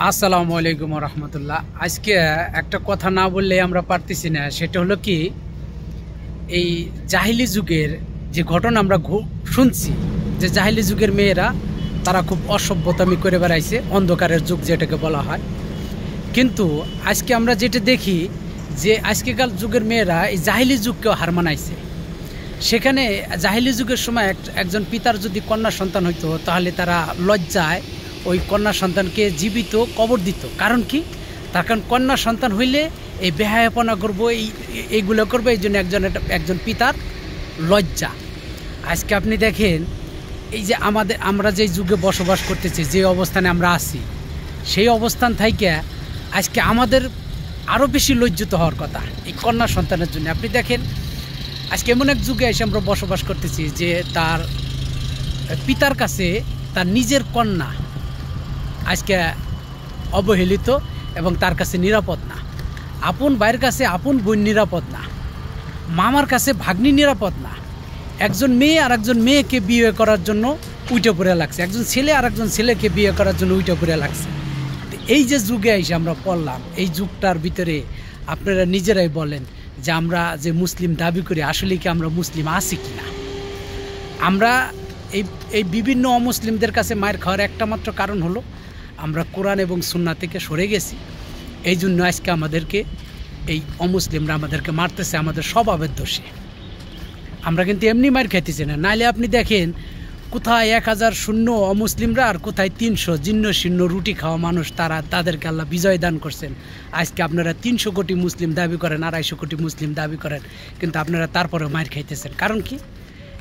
আসসালামু আলাইকুম রহমতুল্লাহ। আজকে একটা কথা না বললে আমরা পারতেছি না, সেটা হলো কি, এই জাহিলি যুগের যে ঘটনা আমরা শুনছি, যে জাহিলি যুগের মেয়েরা তারা খুব অসভ্যতামি করে বেড়াইছে, অন্ধকারের যুগ যেটাকে বলা হয়। কিন্তু আজকে আমরা যেটা দেখি যে আজকেকার যুগের মেয়েরা এই জাহিলি যুগকেও হার মানাইছে। সেখানে জাহিলি যুগের সময় একজন পিতার যদি কন্যা সন্তান হইতো, তাহলে তারা লজ্জায় ওই কন্যা সন্তানকে জীবিত কবর দিত। কারণ কি? তার কারণ কন্যা সন্তান হইলে এই বেহায়াপনা করবো, এইগুলো করবো, এই জন্য একজন পিতার লজ্জা। আজকে আপনি দেখেন, এই যে আমরা যে যুগে বসবাস করতেছি, যে অবস্থানে আমরা আছি, সেই অবস্থান থেকে আজকে আমাদের আরও বেশি লজ্জিত হওয়ার কথা এই কন্যা সন্তানের জন্য। আপনি দেখেন, আজকে এমন এক যুগে এসে আমরা বসবাস করতেছি যে তার পিতার কাছে তার নিজের কন্যা আজকে অবহেলিত এবং তার কাছে নিরাপদ না। আপন ভাইয়ের কাছে আপন বোন নিরাপদ না, মামার কাছে ভাগ্নি নিরাপদ না। একজন মেয়ে আর একজন মেয়েকে বিয়ে করার জন্য উইটে পড়ে লাগছে, একজন ছেলে আর একজন ছেলেকে বিয়ে করার জন্য উইটে পড়ে লাগছে। এই যে যুগে এসে আমরা পড়লাম, এই যুগটার ভিতরে আপনারা নিজেরাই বলেন যে আমরা যে মুসলিম দাবি করি, আসলে কি আমরা মুসলিম আছি কি না? আমরা এই বিভিন্ন অমুসলিমদের কাছে মায়ের খাওয়ার একটা মাত্র কারণ হলো আমরা কোরআন এবং সুন্নাহ থেকে সরে গেছি। এই জন্য আজকে আমাদেরকে এই অমুসলিমরা আমাদেরকে মারতেছে, আমাদের স্বভাবের দোষে। আমরা কিন্তু এমনি মার খাইতেছি না। নাইলে আপনি দেখেন, কোথায় 1000 শূন্য অমুসলিমরা আর কোথায় 300 জীর্ণ শীর্ণ রুটি খাওয়া মানুষ, তাদেরকে আল্লাহ বিজয় দান করছেন। আজকে আপনারা 300 কোটি মুসলিম দাবি করেন, 250 কোটি মুসলিম দাবি করেন, কিন্তু আপনারা তারপরে মার খাইতেছেন। কারণ কি?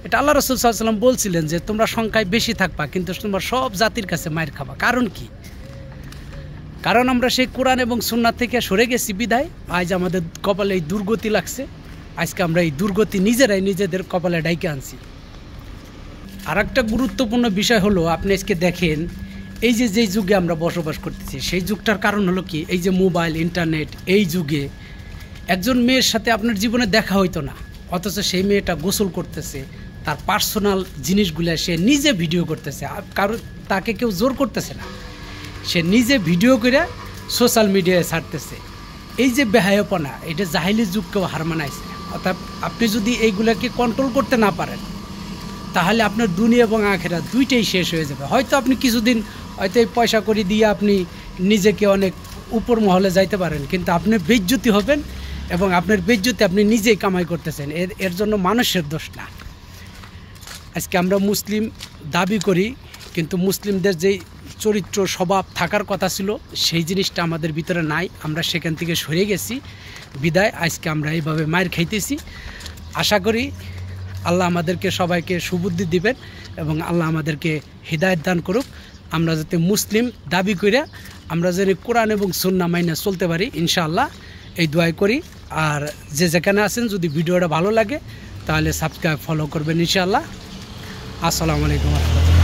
এটা আল্লাহ রাসূল সাল্লাল্লাহু আলাইহি ওয়াসাল্লাম বলছিলেন যে তোমরা সংখ্যায় বেশি থাকবা, কিন্তু তোমরা সব জাতির কাছে মার খাবা। কারণ কি? কারণ আমরা সেই কোরআন এবং সুন্নাহ থেকে সরে গেছি বিধায় আজ আমাদের কপালে এই দুর্গতি লাগছে। আজকে আমরা এই দুর্গতি নিজেরাই নিজেদের কপালে ডাইকে আনছি। আর একটা গুরুত্বপূর্ণ বিষয় হলো, আপনি আজকে দেখেন, এই যে যেই যুগে আমরা বসবাস করতেছি, সেই যুগটার কারণ হলো কি, এই যে মোবাইল, ইন্টারনেট। এই যুগে একজন মেয়ের সাথে আপনার জীবনে দেখা হইতো না, অথচ সেই মেয়েটা গোসল করতেছে, তার পার্সোনাল জিনিসগুলো সে নিজে ভিডিও করতেছে, কারণ তাকে কেউ জোর করতেছে না, সে নিজে ভিডিও করে সোশ্যাল মিডিয়ায় ছাড়তেছে। এই যে বেহায়াপনা, এটা জাহিলি যুগকেও হার মানাইছে। অর্থাৎ আপনি যদি এইগুলোকে কন্ট্রোল করতে না পারেন, তাহলে আপনার দুনিয়া এবং আখিরাত দুইটাই শেষ হয়ে যাবে। হয়তো আপনি কিছুদিন হয়তো এই পয়সা করে দিয়ে আপনি নিজেকে অনেক উপর মহলে যাইতে পারেন, কিন্তু আপনি বেইজ্জতি হবেন, এবং আপনার বেইজ্জতি আপনি নিজেই কামাই করতেছেন। এর জন্য মানুষের দোষ না। আজকে আমরা মুসলিম দাবি করি, কিন্তু মুসলিমদের যেই চরিত্র স্বভাব থাকার কথা ছিল, সেই জিনিসটা আমাদের ভিতরে নাই। আমরা সেখান থেকে সরে গেছি বিদায় আজকে আমরা এইভাবে মায়ের খাইতেছি। আশা করি আল্লাহ আমাদেরকে সবাইকে সুবুদ্ধি দিবেন এবং আল্লাহ আমাদেরকে হিদায়াত দান করুক। আমরা যাতে মুসলিম দাবি করে আমরা যেন কোরআন এবং সুন্নাহ মাইনা চলতে পারি, ইনশাআল্লাহ, এই দোয়াই করি। আর যে যেখানে আছেন, যদি ভিডিওটা ভালো লাগে তাহলে সাবস্ক্রাইব ফলো করবেন ইনশাআল্লাহ। আসসালামু আলাইকুম।